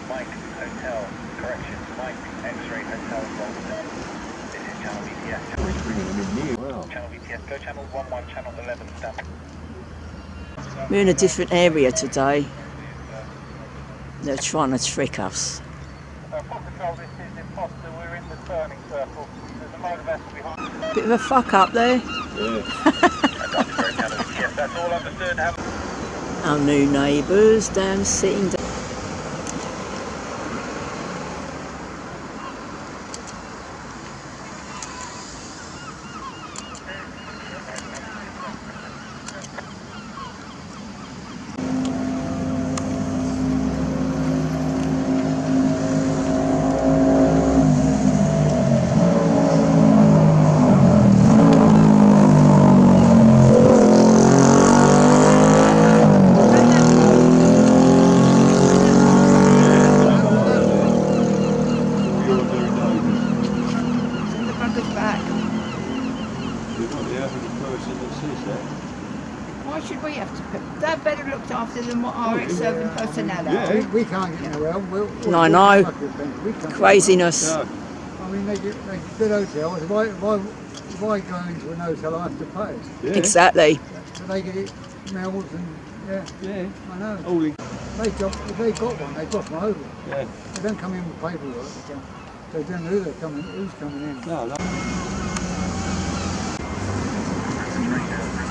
Mike Hotel, correction, Mike X-ray Hotel, Bolton. This is Channel BTS. Wow. Channel BTS, go Channel 11, Channel 11, stand. We're in a different area today. They're trying to trick us. Fox Control, this is Imposter, we're in the turning circle. There's a motor vessel behind. Bit of a fuck up there. Yeah. That's all understood. Our new neighbours down sitting down. Why should we have to put? They're better looked after than what our ex-serving personnel are. Yeah. We can't get around. No, I know. Craziness. I mean, they get good hotels. Why go into an hotel I have to pay? Yeah. Exactly. So they get it meals and Yeah. I know. All in. If they got one, they got one over. Yeah. They don't come in with paperwork. They don't know who's coming in. No.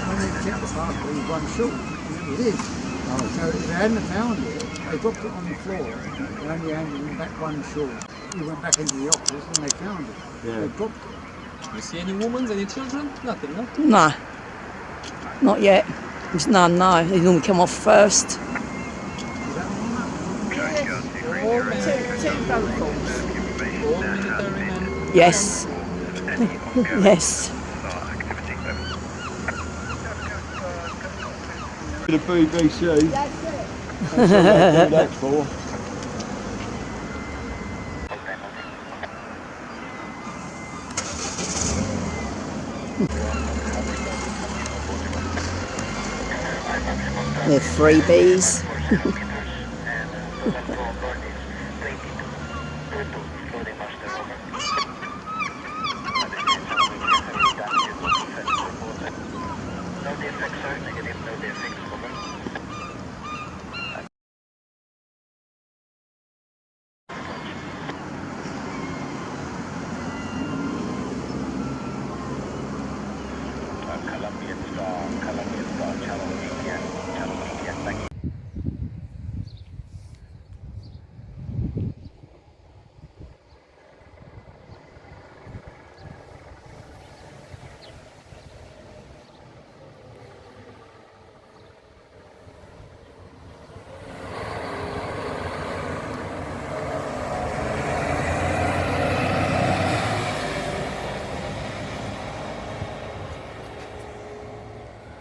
When they check the passport, he's one short. And it is. So if they hadn't found it, they dropped it on the floor and only handed him back one short. He went back into the office and they found it. Yeah. They dropped it. You see any women, any children? Nothing, no? No. Not yet. There's none, no. They normally come off first. Two locals. All military men. Yes. Yes. The BBC. That's it. That's what they do that for. They're freebies.